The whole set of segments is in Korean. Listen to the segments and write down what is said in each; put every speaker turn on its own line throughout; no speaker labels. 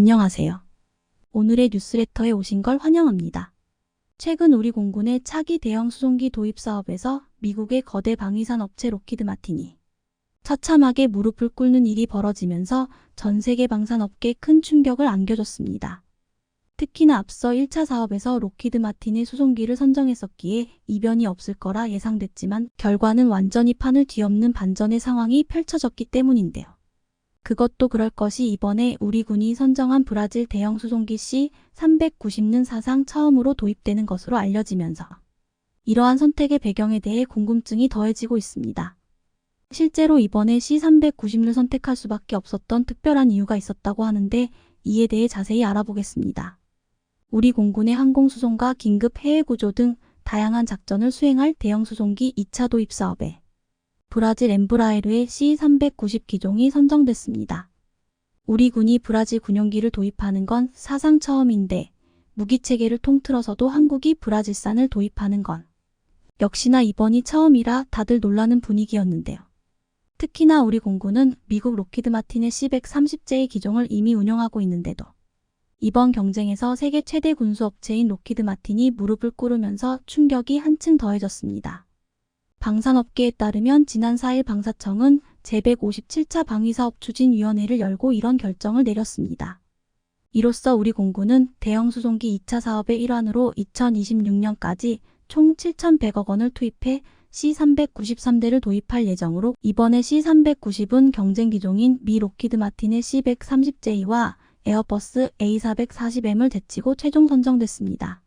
안녕하세요. 오늘의 뉴스레터에 오신 걸 환영합니다. 최근 우리 공군의 차기 대형 수송기 도입 사업에서 미국의 거대 방위산 업체 록히드 마틴이 처참하게 무릎을 꿇는 일이 벌어지면서 전 세계 방산업계에 큰 충격을 안겨줬습니다. 특히나 앞서 1차 사업에서 록히드 마틴의 수송기를 선정했었기에 이변이 없을 거라 예상됐지만 결과는 완전히 판을 뒤엎는 반전의 상황이 펼쳐졌기 때문인데요. 그것도 그럴 것이 이번에 우리 군이 선정한 브라질 대형 수송기 C-390는 사상 처음으로 도입되는 것으로 알려지면서 이러한 선택의 배경에 대해 궁금증이 더해지고 있습니다. 실제로 이번에 C-390을 선택할 수밖에 없었던 특별한 이유가 있었다고 하는데 이에 대해 자세히 알아보겠습니다. 우리 공군의 항공수송과 긴급 해외구조 등 다양한 작전을 수행할 대형 수송기 2차 도입 사업에 브라질 엠브라에르의 C-390 기종이 선정됐습니다. 우리 군이 브라질 군용기를 도입하는 건 사상 처음인데 무기체계를 통틀어서도 한국이 브라질산을 도입하는 건 역시나 이번이 처음이라 다들 놀라는 분위기였는데요. 특히나 우리 공군은 미국 록히드 마틴의 C-130J 기종을 이미 운영하고 있는데도 이번 경쟁에서 세계 최대 군수업체인 록히드 마틴이 무릎을 꿇으면서 충격이 한층 더해졌습니다. 방산업계에 따르면 지난 4일 방사청은 제157차 방위사업추진위원회를 열고 이런 결정을 내렸습니다. 이로써 우리 공군은 대형 수송기 2차 사업의 일환으로 2026년까지 총 7,100억 원을 투입해 C-393대를 도입할 예정으로 이번에 C-390은 경쟁 기종인 미 록히드 마틴의 C-130J와 에어버스 A440M을 제치고 최종 선정됐습니다.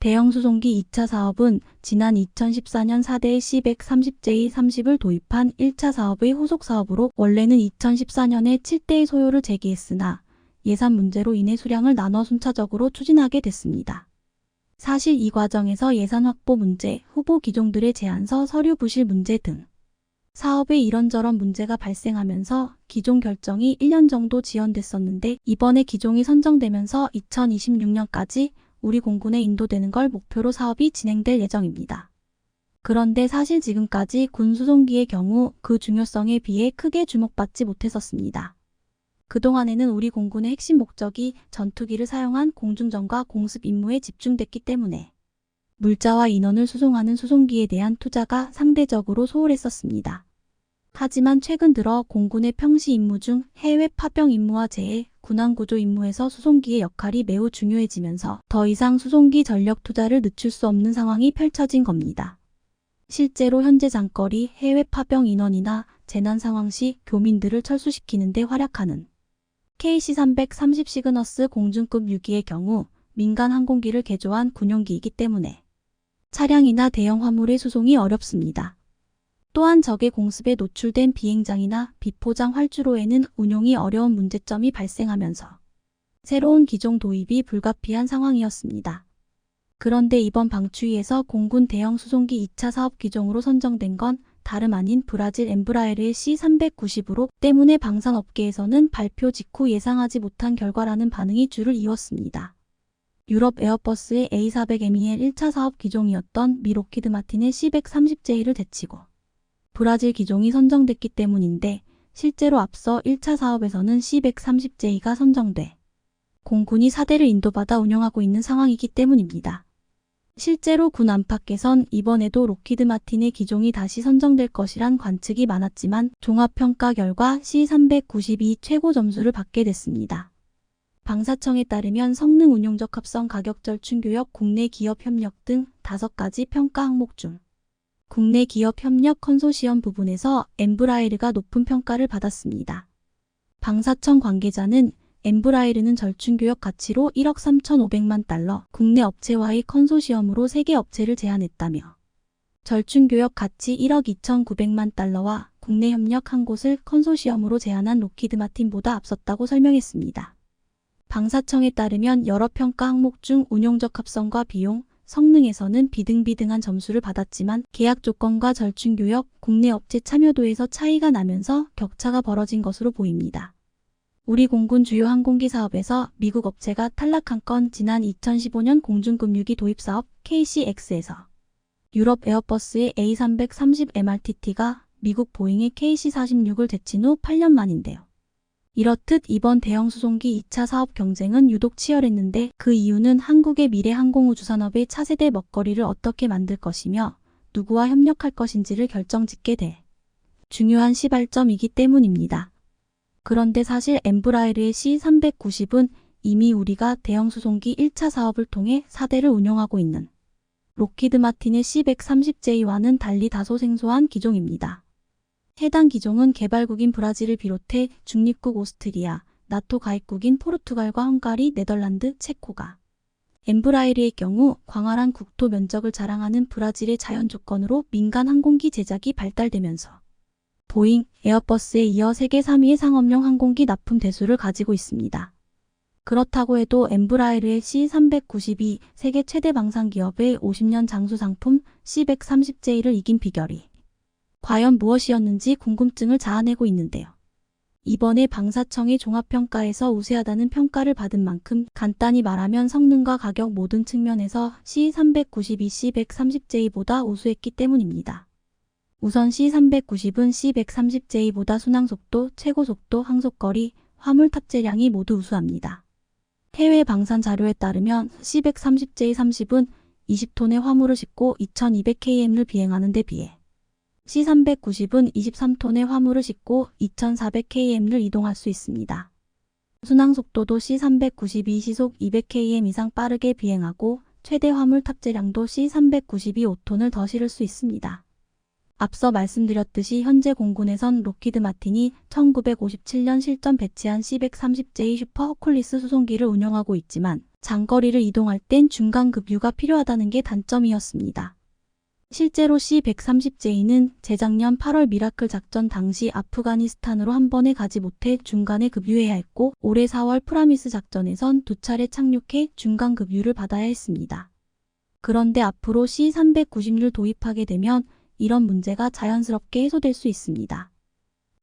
대형 수송기 2차 사업은 지난 2014년 4대의 C-130J30을 도입한 1차 사업의 후속 사업으로 원래는 2014년에 7대의 소요를 제기했으나 예산 문제로 인해 수량을 나눠 순차적으로 추진하게 됐습니다. 사실 이 과정에서 예산 확보 문제, 후보 기종들의 제안서, 서류 부실 문제 등 사업에 이런저런 문제가 발생하면서 기종 결정이 1년 정도 지연됐었는데 이번에 기종이 선정되면서 2026년까지 우리 공군에 인도되는 걸 목표로 사업이 진행될 예정입니다. 그런데 사실 지금까지 군 수송기의 경우 그 중요성에 비해 크게 주목받지 못했었습니다. 그동안에는 우리 공군의 핵심 목적이 전투기를 사용한 공중전과 공습 임무에 집중됐기 때문에 물자와 인원을 수송하는 수송기에 대한 투자가 상대적으로 소홀했었습니다. 하지만 최근 들어 공군의 평시 임무 중 해외 파병 임무와 재해, 군함구조 임무에서 수송기의 역할이 매우 중요해지면서 더 이상 수송기 전력 투자를 늦출 수 없는 상황이 펼쳐진 겁니다. 실제로 현재 장거리 해외 파병 인원이나 재난 상황 시 교민들을 철수시키는 데 활약하는 KC-330 시그너스 공중급 유기의 경우 민간 항공기를 개조한 군용기이기 때문에 차량이나 대형 화물의 수송이 어렵습니다. 또한 적의 공습에 노출된 비행장이나 비포장 활주로에는 운용이 어려운 문제점이 발생하면서 새로운 기종 도입이 불가피한 상황이었습니다. 그런데 이번 방추위에서 공군 대형 수송기 2차 사업 기종으로 선정된 건 다름 아닌 브라질 엠브라에르의 C-390으로 때문에 방산업계에서는 발표 직후 예상하지 못한 결과라는 반응이 줄을 이었습니다. 유럽 에어버스의 A400M의 1차 사업 기종이었던 미 록히드 마틴의 C-130J를 제치고 브라질 기종이 선정됐기 때문인데 실제로 앞서 1차 사업에서는 C-130J가 선정돼 공군이 4대를 인도받아 운영하고 있는 상황이기 때문입니다. 실제로 군 안팎에선 이번에도 록히드 마틴의 기종이 다시 선정될 것이란 관측이 많았지만 종합평가 결과 C-392 최고 점수를 받게 됐습니다. 방사청에 따르면 성능 운용적 합성 가격 절충 교역 국내 기업 협력 등 5가지 평가 항목 중 국내 기업 협력 컨소시엄 부분에서 엠브라에르가 높은 평가를 받았습니다. 방사청 관계자는 엠브라에르는 절충교역 가치로 1억 3,500만 달러, 국내 업체와의 컨소시엄으로 3개 업체를 제안했다며 절충교역 가치 1억 2,900만 달러와 국내 협력 한 곳을 컨소시엄으로 제안한 록히드 마틴보다 앞섰다고 설명했습니다. 방사청에 따르면 여러 평가 항목 중 운용적 합성과 비용, 성능에서는 비등비등한 점수를 받았지만 계약 조건과 절충교역, 국내 업체 참여도에서 차이가 나면서 격차가 벌어진 것으로 보입니다. 우리 공군 주요 항공기 사업에서 미국 업체가 탈락한 건 지난 2015년 공중급유기 도입 사업 KCX에서 유럽 에어버스의 A330 MRTT가 미국 보잉의 KC-46을 제친 후 8년 만인데요. 이렇듯 이번 대형 수송기 2차 사업 경쟁은 유독 치열했는데 그 이유는 한국의 미래 항공우주 산업의 차세대 먹거리를 어떻게 만들 것이며 누구와 협력할 것인지를 결정짓게 될 중요한 시발점이기 때문입니다. 그런데 사실 엠브라에르의 C390은 이미 우리가 대형 수송기 1차 사업을 통해 4대를 운용하고 있는 록히드 마틴의 C130J와는 달리 다소 생소한 기종입니다. 해당 기종은 개발국인 브라질을 비롯해 중립국 오스트리아, 나토 가입국인 포르투갈과 헝가리, 네덜란드, 체코가 엠브라에르의 경우 광활한 국토 면적을 자랑하는 브라질의 자연 조건으로 민간 항공기 제작이 발달되면서 보잉, 에어버스에 이어 세계 3위의 상업용 항공기 납품 대수를 가지고 있습니다. 그렇다고 해도 엠브라에르의 C392 세계 최대 방산 기업의 50년 장수 상품 C130J를 이긴 비결이 과연 무엇이었는지 궁금증을 자아내고 있는데요. 이번에 방사청의 종합평가에서 우세하다는 평가를 받은 만큼 간단히 말하면 성능과 가격 모든 측면에서 C392 C130J보다 우수했기 때문입니다. 우선 C390은 C130J보다 순항속도, 최고속도, 항속거리, 화물 탑재량이 모두 우수합니다. 해외 방산 자료에 따르면 C130J30은 20톤의 화물을 싣고 2200km를 비행하는 데 비해 C390은 23톤의 화물을 싣고 2400km를 이동할 수 있습니다. 순항속도도 C392 시속 200km 이상 빠르게 비행하고 최대 화물 탑재량도 C392 5톤을 더 실을 수 있습니다. 앞서 말씀드렸듯이 현재 공군에선 록히드 마틴이 1957년 실전 배치한 C130J 슈퍼 허큘리스 수송기를 운영하고 있지만 장거리를 이동할 땐 중간급유가 필요하다는 게 단점이었습니다. 실제로 C130J는 재작년 8월 미라클 작전 당시 아프가니스탄으로 한 번에 가지 못해 중간에 급유해야 했고 올해 4월 프라미스 작전에선 2차례 착륙해 중간급유를 받아야 했습니다. 그런데 앞으로 C390을 도입하게 되면 이런 문제가 자연스럽게 해소될 수 있습니다.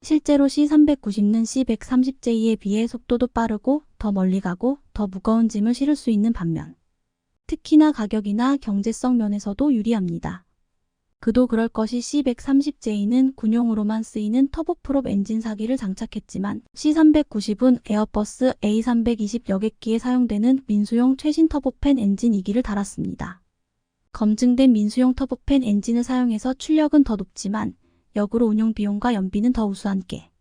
실제로 C390는 C130J에 비해 속도도 빠르고 더 멀리 가고 더 무거운 짐을 실을 수 있는 반면 특히나 가격이나 경제성 면에서도 유리합니다. 그도 그럴 것이 C130J는 군용으로만 쓰이는 터보프롭 엔진사기를 장착했지만 C390은 에어버스 A320 여객기에 사용되는 민수용 최신 터보팬 엔진 2기를 달았습니다. 검증된 민수용 터보팬 엔진을 사용해서 출력은 더 높지만 역으로 운용 비용과 연비는 더 우수한 게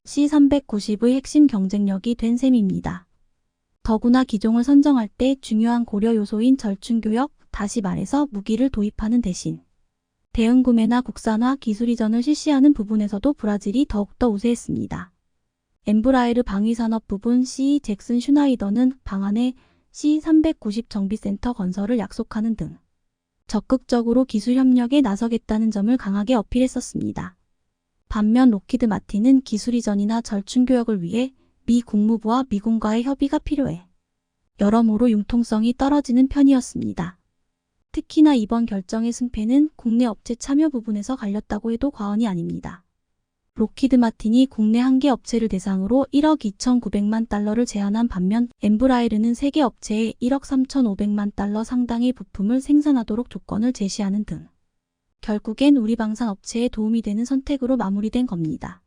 C390의 핵심 경쟁력이 된 셈입니다. 더구나 기종을 선정할 때 중요한 고려 요소인 절충교역, 다시 말해서 무기를 도입하는 대신 대응 구매나 국산화, 기술 이전을 실시하는 부분에서도 브라질이 더욱더 우세했습니다. 엠브라에르 방위산업 부분 CEO 잭슨 슈나이더는 방안에 C390 정비센터 건설을 약속하는 등 적극적으로 기술 협력에 나서겠다는 점을 강하게 어필했었습니다. 반면 록히드 마틴은 기술 이전이나 절충 교역을 위해 미 국무부와 미군과의 협의가 필요해 여러모로 융통성이 떨어지는 편이었습니다. 특히나 이번 결정의 승패는 국내 업체 참여 부분에서 갈렸다고 해도 과언이 아닙니다. 록히드 마틴이 국내 한 개 업체를 대상으로 1억 2,900만 달러를 제안한 반면 엠브라에르는 세 개 업체에 1억 3,500만 달러 상당의 부품을 생산하도록 조건을 제시하는 등 결국엔 우리 방산 업체에 도움이 되는 선택으로 마무리된 겁니다.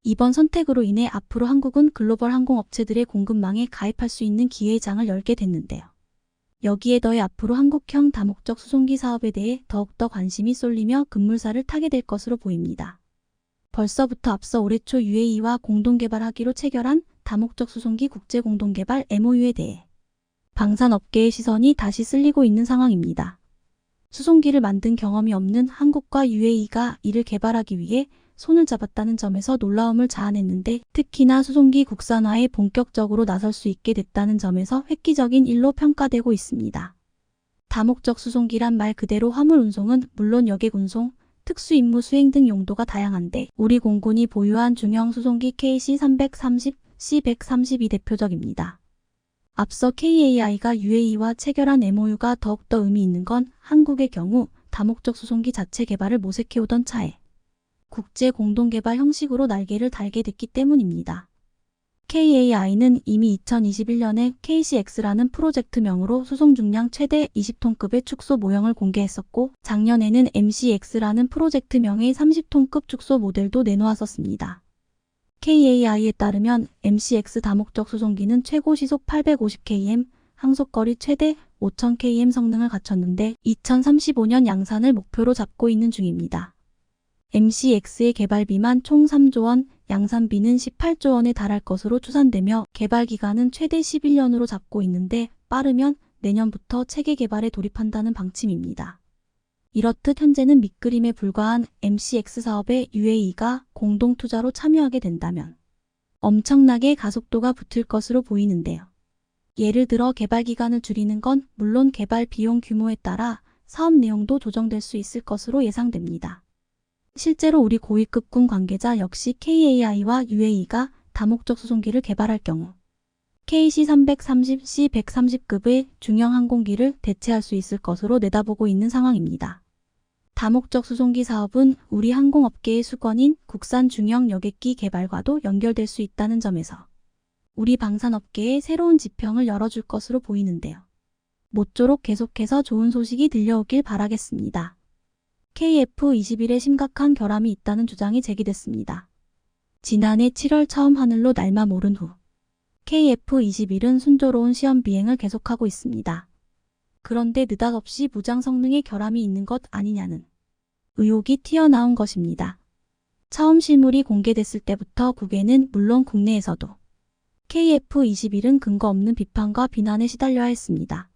이번 선택으로 인해 앞으로 한국은 글로벌 항공업체들의 공급망에 가입할 수 있는 기회의 장을 열게 됐는데요. 여기에 더해 앞으로 한국형 다목적 수송기 사업에 대해 더욱더 관심이 쏠리며 급물살을 타게 될 것으로 보입니다. 벌써부터 앞서 올해 초 UAE와 공동개발하기로 체결한 다목적 수송기 국제공동개발 MOU에 대해 방산업계의 시선이 다시 쏠리고 있는 상황입니다. 수송기를 만든 경험이 없는 한국과 UAE가 이를 개발하기 위해 손을 잡았다는 점에서 놀라움을 자아냈는데 특히나 수송기 국산화에 본격적으로 나설 수 있게 됐다는 점에서 획기적인 일로 평가되고 있습니다. 다목적 수송기란 말 그대로 화물 운송은 물론 여객 운송, 특수 임무 수행 등 용도가 다양한데 우리 공군이 보유한 중형 수송기 KC330, C130이 대표적입니다. 앞서 KAI가 UAE와 체결한 MOU가 더욱더 의미 있는 건 한국의 경우 다목적 수송기 자체 개발을 모색해오던 차에 국제 공동개발 형식으로 날개를 달게 됐기 때문입니다. KAI는 이미 2021년에 KCX라는 프로젝트명으로 수송 중량 최대 20톤급의 축소 모형을 공개했었고 작년에는 MCX라는 프로젝트명의 30톤급 축소 모델도 내놓았었습니다. KAI에 따르면 MCX 다목적 수송기는 최고 시속 850km, 항속거리 최대 5000km 성능을 갖췄는데 2035년 양산을 목표로 잡고 있는 중입니다. MCX의 개발비만 총 3조 원, 양산비는 18조 원에 달할 것으로 추산되며 개발 기간은 최대 11년으로 잡고 있는데 빠르면 내년부터 체계 개발에 돌입한다는 방침입니다. 이렇듯 현재는 밑그림에 불과한 MCX 사업에 UAE가 공동 투자로 참여하게 된다면 엄청나게 가속도가 붙을 것으로 보이는데요. 예를 들어 개발 기간을 줄이는 건 물론 개발 비용 규모에 따라 사업 내용도 조정될 수 있을 것으로 예상됩니다. 실제로 우리 고위급군 관계자 역시 KAI와 UAE가 다목적 수송기를 개발할 경우 KC-330, C-130급의 중형 항공기를 대체할 수 있을 것으로 내다보고 있는 상황입니다. 다목적 수송기 사업은 우리 항공업계의 수건인 국산 중형 여객기 개발과도 연결될 수 있다는 점에서 우리 방산업계에 새로운 지평을 열어줄 것으로 보이는데요. 모쪼록 계속해서 좋은 소식이 들려오길 바라겠습니다. KF-21에 심각한 결함이 있다는 주장이 제기됐습니다. 지난해 7월 처음 하늘로 날마 오른 후 KF-21은 순조로운 시험 비행을 계속하고 있습니다. 그런데 느닷없이 무장 성능에 결함이 있는 것 아니냐는 의혹이 튀어나온 것입니다. 처음 실물이 공개됐을 때부터 국외는 물론 국내에서도 KF-21은 근거 없는 비판과 비난에 시달려야 했습니다.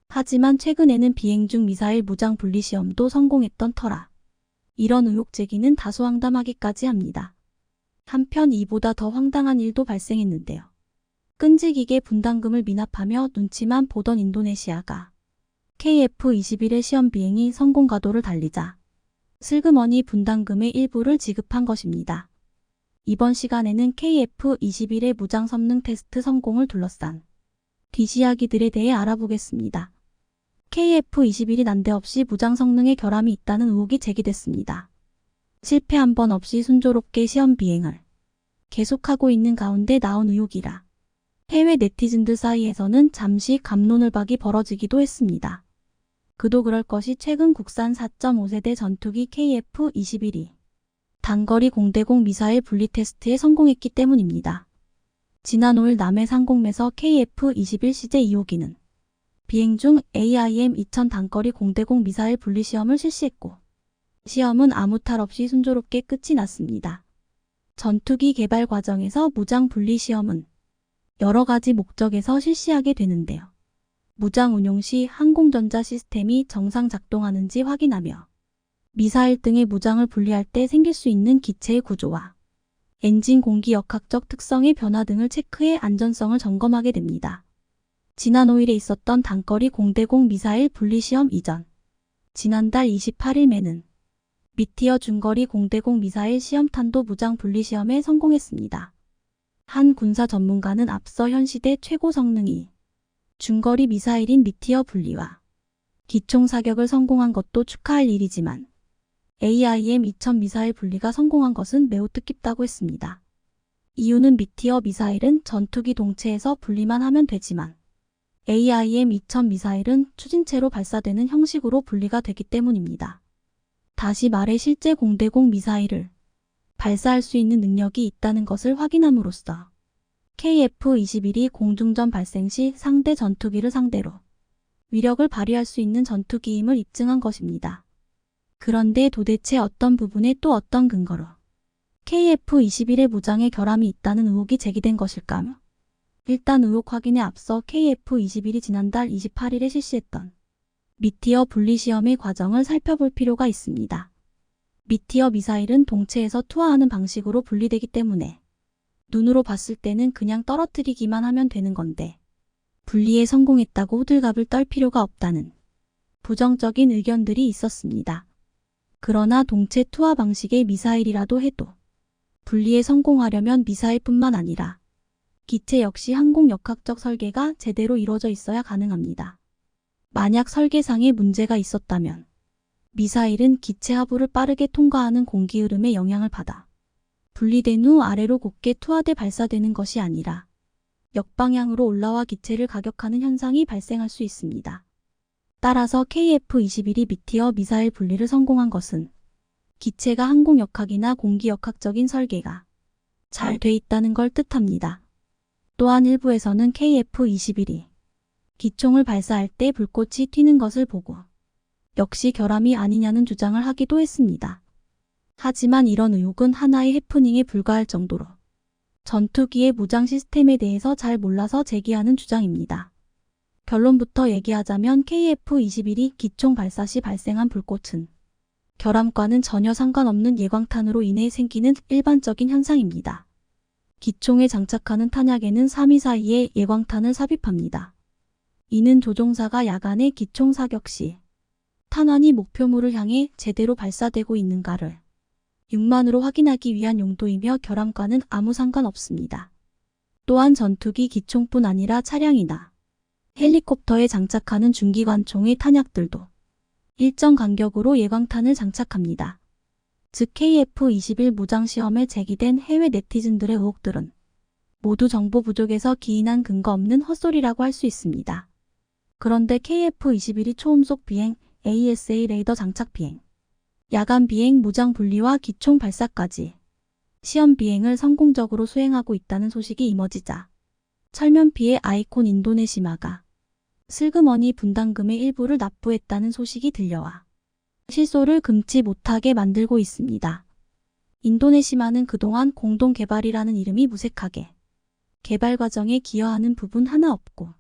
하지만 최근에는 비행 중 미사일 무장 분리 시험도 성공했던 터라 이런 의혹 제기는 다소 황당하기까지 합니다. 한편 이보다 더 황당한 일도 발생했는데요. 끈질기게 분담금을 미납하며 눈치만 보던 인도네시아가 KF-21의 시험 비행이 성공 가도를 달리자 슬그머니 분담금의 일부를 지급한 것입니다. 이번 시간에는 KF-21의 무장 성능 테스트 성공을 둘러싼 뒷이야기들에 대해 알아보겠습니다. KF-21이 난데없이 무장 성능에 결함이 있다는 의혹이 제기됐습니다. 실패 한 번 없이 순조롭게 시험 비행을 계속하고 있는 가운데 나온 의혹이라 해외 네티즌들 사이에서는 잠시 갑론을박이 벌어지기도 했습니다. 그도 그럴 것이 최근 국산 4.5세대 전투기 KF-21이 단거리 공대공 미사일 분리 테스트에 성공했기 때문입니다. 지난 5일 남해 상공에서 KF-21 CJ-2호기는 비행 중 AIM-2000 단거리 공대공 미사일 분리 시험을 실시했고 시험은 아무 탈 없이 순조롭게 끝이 났습니다. 전투기 개발 과정에서 무장 분리 시험은 여러 가지 목적에서 실시하게 되는데요. 무장 운용 시 항공전자 시스템이 정상 작동하는지 확인하며 미사일 등의 무장을 분리할 때 생길 수 있는 기체의 구조와 엔진 공기 역학적 특성의 변화 등을 체크해 안전성을 점검하게 됩니다. 지난 5일에 있었던 단거리 공대공 미사일 분리 시험 이전 지난달 28일 매는 미티어 중거리 공대공 미사일 시험탄도 무장 분리 시험에 성공했습니다. 한 군사 전문가는 앞서 현 시대 최고 성능이 중거리 미사일인 미티어 분리와 기총 사격을 성공한 것도 축하할 일이지만 AIM-2000 미사일 분리가 성공한 것은 매우 뜻깊다고 했습니다. 이유는 미티어 미사일은 전투기 동체에서 분리만 하면 되지만 AIM-2000 미사일은 추진체로 발사되는 형식으로 분리가 되기 때문입니다. 다시 말해 실제 공대공 미사일을 발사할 수 있는 능력이 있다는 것을 확인함으로써 KF-21이 공중전 발생 시 상대 전투기를 상대로 위력을 발휘할 수 있는 전투기임을 입증한 것입니다. 그런데 도대체 어떤 부분에 또 어떤 근거로 KF-21의 무장에 결함이 있다는 의혹이 제기된 것일까요? 일단 의혹 확인에 앞서 KF-21이 지난달 28일에 실시했던 미티어 분리 시험의 과정을 살펴볼 필요가 있습니다. 미티어 미사일은 동체에서 투하하는 방식으로 분리되기 때문에 눈으로 봤을 때는 그냥 떨어뜨리기만 하면 되는 건데 분리에 성공했다고 호들갑을 떨 필요가 없다는 부정적인 의견들이 있었습니다. 그러나 동체 투하 방식의 미사일이라도 해도 분리에 성공하려면 미사일뿐만 아니라 기체 역시 항공역학적 설계가 제대로 이루어져 있어야 가능합니다. 만약 설계상에 문제가 있었다면 미사일은 기체 하부를 빠르게 통과하는 공기 흐름에 영향을 받아 분리된 후 아래로 곧게 투하돼 발사되는 것이 아니라 역방향으로 올라와 기체를 가격하는 현상이 발생할 수 있습니다. 따라서 KF-21이 미티어 미사일 분리를 성공한 것은 기체가 항공역학이나 공기역학적인 설계가 잘 돼 있다는 걸 뜻합니다. 또한 일부에서는 KF-21이 기총을 발사할 때 불꽃이 튀는 것을 보고 역시 결함이 아니냐는 주장을 하기도 했습니다. 하지만 이런 의혹은 하나의 해프닝에 불과할 정도로 전투기의 무장 시스템에 대해서 잘 몰라서 제기하는 주장입니다. 결론부터 얘기하자면 KF-21이 기총 발사 시 발생한 불꽃은 결함과는 전혀 상관없는 예광탄으로 인해 생기는 일반적인 현상입니다. 기총에 장착하는 탄약에는 3위 사이에 예광탄을 삽입합니다. 이는 조종사가 야간에 기총 사격 시 탄환이 목표물을 향해 제대로 발사되고 있는가를 육만으로 확인하기 위한 용도이며 결함과는 아무 상관없습니다. 또한 전투기 기총뿐 아니라 차량이나 헬리콥터에 장착하는 중기관총의 탄약들도 일정 간격으로 예광탄을 장착합니다. 즉 KF-21 무장시험에 제기된 해외 네티즌들의 의혹들은 모두 정보 부족에서 기인한 근거 없는 헛소리라고 할 수 있습니다. 그런데 KF-21이 초음속 비행, ASA 레이더 장착 비행, 야간 비행 무장 분리와 기총 발사까지 시험 비행을 성공적으로 수행하고 있다는 소식이 이어지자 철면피의 아이콘 인도네시마가 슬그머니 분담금의 일부를 납부했다는 소식이 들려와 실소를 금치 못하게 만들고 있습니다. 인도네시마는 그동안 공동개발이라는 이름이 무색하게 개발 과정에 기여하는 부분 하나 없고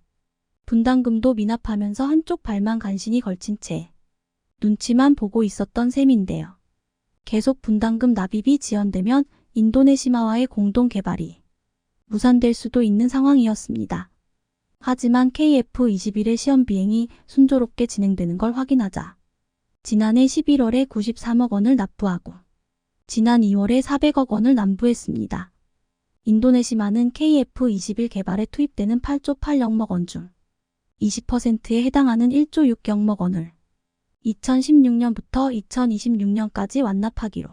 분담금도 미납하면서 한쪽 발만 간신히 걸친 채 눈치만 보고 있었던 셈인데요. 계속 분담금 납입이 지연되면 인도네시마와의 공동개발이 무산될 수도 있는 상황이었습니다. 하지만 KF-21의 시험 비행이 순조롭게 진행되는 걸 확인하자 지난해 11월에 93억 원을 납부하고 지난 2월에 400억 원을 납부했습니다. 인도네시마는 KF-21 개발에 투입되는 8조 8억억 원 중 20%에 해당하는 1조 6억억 원을 2016년부터 2026년까지 완납하기로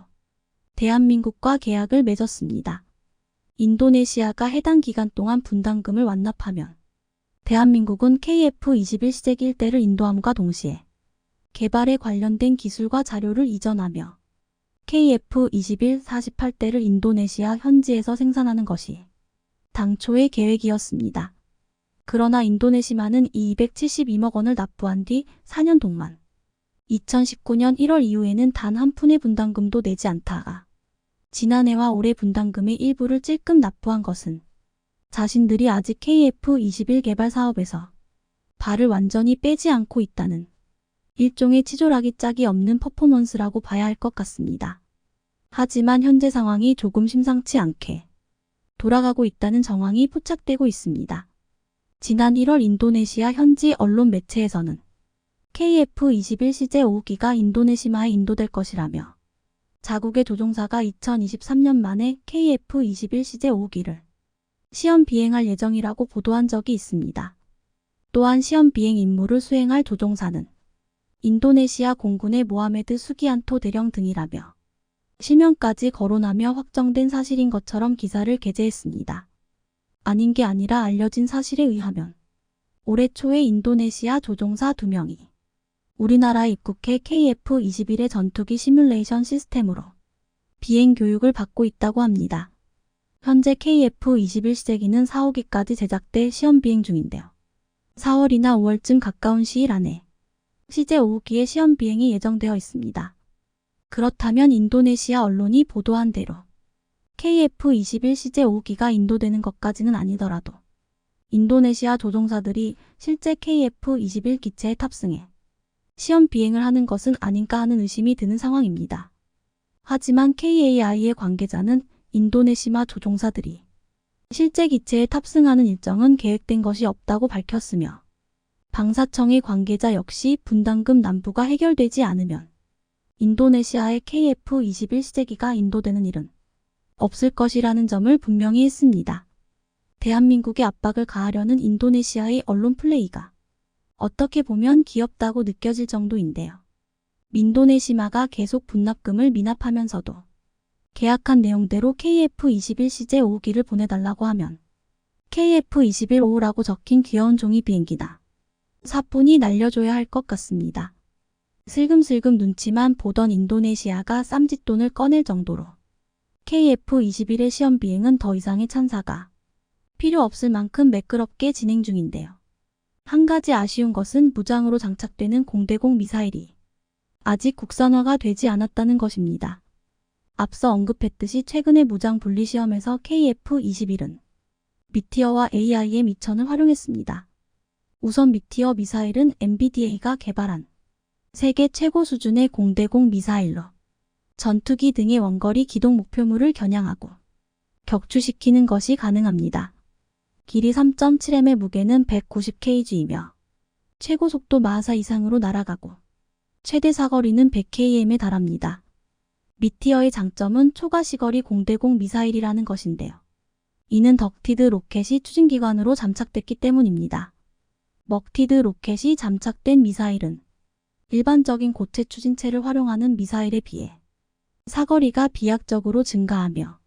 대한민국과 계약을 맺었습니다. 인도네시아가 해당 기간 동안 분담금을 완납하면 대한민국은 KF-21 시제기 1대를 인도함과 동시에 개발에 관련된 기술과 자료를 이전하며 KF-21 48대를 인도네시아 현지에서 생산하는 것이 당초의 계획이었습니다. 그러나 인도네시아는 이 272억 원을 납부한 뒤 4년 동안 2019년 1월 이후에는 단 한 푼의 분담금도 내지 않다가 지난해와 올해 분담금의 일부를 찔끔 납부한 것은 자신들이 아직 KF-21 개발 사업에서 발을 완전히 빼지 않고 있다는 일종의 치졸하기 짝이 없는 퍼포먼스라고 봐야 할 것 같습니다. 하지만 현재 상황이 조금 심상치 않게 돌아가고 있다는 정황이 포착되고 있습니다. 지난 1월 인도네시아 현지 언론 매체에서는 KF-21 시제 5기가 인도네시아에 인도될 것이라며 자국의 조종사가 2023년 말에 KF-21 시제 5기를 시험 비행할 예정이라고 보도한 적이 있습니다. 또한 시험 비행 임무를 수행할 조종사는 인도네시아 공군의 모하메드 수기안토 대령 등이라며 실명까지 거론하며 확정된 사실인 것처럼 기사를 게재했습니다. 아닌 게 아니라 알려진 사실에 의하면 올해 초에 인도네시아 조종사 2명이 우리나라에 입국해 KF-21의 전투기 시뮬레이션 시스템으로 비행 교육을 받고 있다고 합니다. 현재 KF-21 시제기는 4, 5기까지 제작돼 시험 비행 중인데요. 4월이나 5월쯤 가까운 시일 안에 시제 5기의 시험 비행이 예정되어 있습니다. 그렇다면 인도네시아 언론이 보도한 대로 KF-21 시제 5기가 인도되는 것까지는 아니더라도 인도네시아 조종사들이 실제 KF-21 기체에 탑승해 시험 비행을 하는 것은 아닌가 하는 의심이 드는 상황입니다. 하지만 KAI의 관계자는 인도네시아 조종사들이 실제 기체에 탑승하는 일정은 계획된 것이 없다고 밝혔으며 방사청의 관계자 역시 분담금 납부가 해결되지 않으면 인도네시아의 KF-21 시제기가 인도되는 일은 없을 것이라는 점을 분명히 했습니다. 대한민국에 압박을 가하려는 인도네시아의 언론 플레이가 어떻게 보면 귀엽다고 느껴질 정도인데요. 인도네시아가 계속 분납금을 미납하면서도 계약한 내용대로 KF-21 시제 5기를 보내달라고 하면 KF-21-5라고 적힌 귀여운 종이 비행기나 사뿐히 날려줘야 할 것 같습니다. 슬금슬금 눈치만 보던 인도네시아가 쌈짓돈을 꺼낼 정도로 KF-21의 시험 비행은 더 이상의 찬사가 필요 없을 만큼 매끄럽게 진행 중인데요. 한 가지 아쉬운 것은 무장으로 장착되는 공대공 미사일이 아직 국산화가 되지 않았다는 것입니다. 앞서 언급했듯이 최근의 무장 분리 시험에서 KF-21은 미티어와 AIM-2000을 활용했습니다. 우선 미티어 미사일은 MBDA가 개발한 세계 최고 수준의 공대공 미사일로 전투기 등의 원거리 기동 목표물을 겨냥하고 격추시키는 것이 가능합니다. 길이 3.7m의 무게는 190kg이며 최고 속도 마하 이상으로 날아가고 최대 사거리는 100km에 달합니다. 미티어의 장점은 초가시거리 공대공 미사일이라는 것인데요. 이는 덕티드 로켓이 추진기관으로 잠착됐기 때문입니다. 먹티드 로켓이 잠착된 미사일은 일반적인 고체 추진체를 활용하는 미사일에 비해 사거리가 비약적으로 증가하며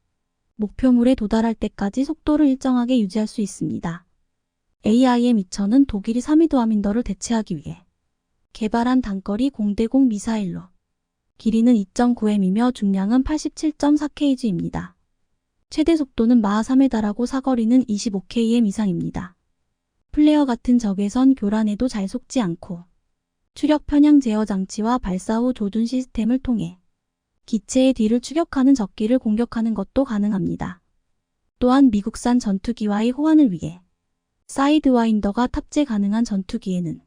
목표물에 도달할 때까지 속도를 일정하게 유지할 수 있습니다. AIM-2000은 독일이 사미도하민더를 대체하기 위해 개발한 단거리 공대공 미사일로 길이는 2.9m이며 중량은 87.4kg입니다. 최대 속도는 마하 3에 달하고 사거리는 25km 이상입니다. 플레어 같은 적외선 교란에도 잘 속지 않고 추력 편향 제어 장치와 발사 후 조준 시스템을 통해 기체의 뒤를 추격하는 적기를 공격하는 것도 가능합니다. 또한 미국산 전투기와의 호환을 위해 사이드와인더가 탑재 가능한 전투기에는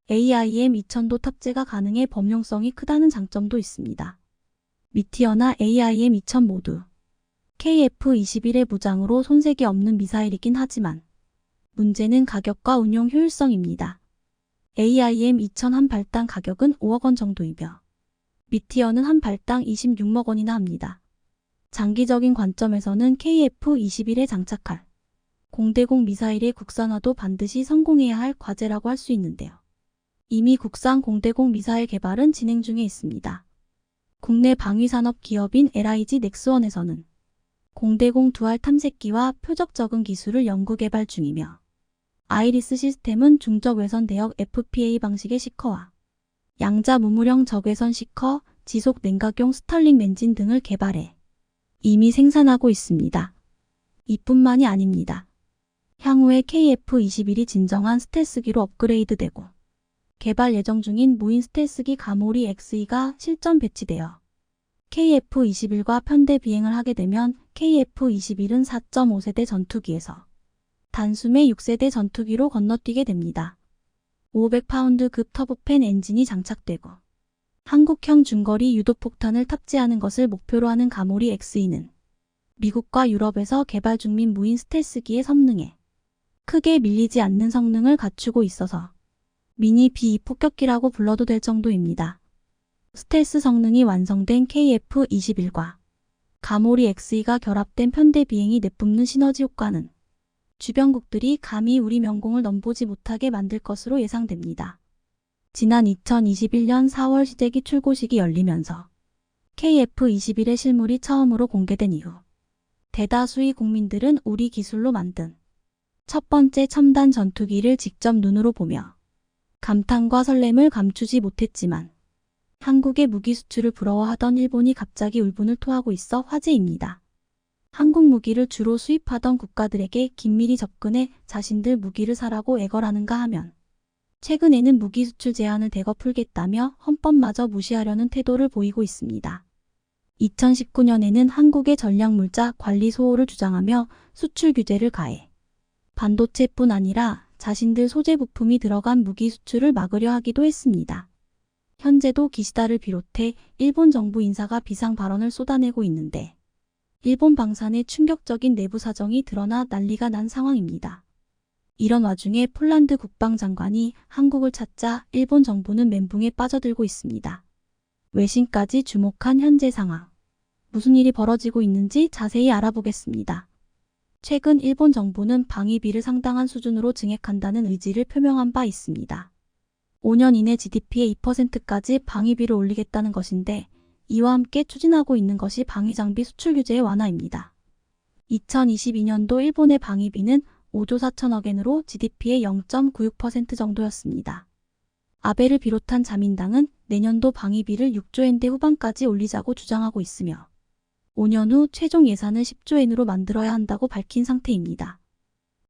AIM-2000도 탑재가 가능해 범용성이 크다는 장점도 있습니다. 미티어나 AIM-2000 모두 KF-21의 무장으로 손색이 없는 미사일이긴 하지만 문제는 가격과 운용 효율성입니다. AIM-2000 한 발당 가격은 5억 원 정도이며 미티어는 한 발당 26억 원이나 합니다. 장기적인 관점에서는 KF-21에 장착할 공대공 미사일의 국산화도 반드시 성공해야 할 과제라고 할 수 있는데요. 이미 국산 공대공 미사일 개발은 진행 중에 있습니다. 국내 방위산업 기업인 LIG 넥스원에서는 공대공 두알 탐색기와 표적 적응 기술을 연구 개발 중이며 아이리스 시스템은 중적 외선 대역 FPA 방식의 시커와 양자 무물형 적외선 시커, 지속 냉각용 스털링 엔진 등을 개발해 이미 생산하고 있습니다. 이뿐만이 아닙니다. 향후에 KF-21이 진정한 스텔스기로 업그레이드되고 개발 예정 중인 무인 스텔스기 가모리 XE가 실전 배치되어 KF-21과 편대 비행을 하게 되면 KF-21은 4.5세대 전투기에서 단숨에 6세대 전투기로 건너뛰게 됩니다. 500파운드급 터보팬 엔진이 장착되고 한국형 중거리 유도폭탄을 탑재하는 것을 목표로 하는 가모리 XE는 미국과 유럽에서 개발 중인 무인 스텔스기에 선능해 크게 밀리지 않는 성능을 갖추고 있어서 미니 B2 폭격기라고 불러도 될 정도입니다. 스텔스 성능이 완성된 KF-21과 가모리 XE가 결합된 편대 비행이 내뿜는 시너지 효과는 주변국들이 감히 우리 명공을 넘보지 못하게 만들 것으로 예상됩니다. 지난 2021년 4월 시제기 출고식이 열리면서 KF-21의 실물이 처음으로 공개된 이후 대다수의 국민들은 우리 기술로 만든 첫 번째 첨단 전투기를 직접 눈으로 보며 감탄과 설렘을 감추지 못했지만 한국의 무기 수출을 부러워하던 일본이 갑자기 울분을 토하고 있어 화제입니다. 한국 무기를 주로 수입하던 국가들에게 긴밀히 접근해 자신들 무기를 사라고 애걸하는가 하면 최근에는 무기 수출 제한을 대거 풀겠다며 헌법마저 무시하려는 태도를 보이고 있습니다. 2019년에는 한국의 전략물자 관리 소홀을 주장하며 수출 규제를 가해 반도체뿐 아니라 자신들 소재 부품이 들어간 무기 수출을 막으려 하기도 했습니다. 현재도 기시다를 비롯해 일본 정부 인사가 비상 발언을 쏟아내고 있는데 일본 방산의 충격적인 내부 사정이 드러나 난리가 난 상황입니다. 이런 와중에 폴란드 국방장관이 한국을 찾자 일본 정부는 멘붕에 빠져들고 있습니다. 외신까지 주목한 현재 상황. 무슨 일이 벌어지고 있는지 자세히 알아보겠습니다. 최근 일본 정부는 방위비를 상당한 수준으로 증액한다는 의지를 표명한 바 있습니다. 5년 이내 GDP의 2%까지 방위비를 올리겠다는 것인데 이와 함께 추진하고 있는 것이 방위장비 수출 규제의 완화입니다. 2022년도 일본의 방위비는 5조 4천억 엔으로 GDP의 0.96% 정도였습니다. 아베를 비롯한 자민당은 내년도 방위비를 6조 엔대 후반까지 올리자고 주장하고 있으며 5년 후 최종 예산을 10조 엔으로 만들어야 한다고 밝힌 상태입니다.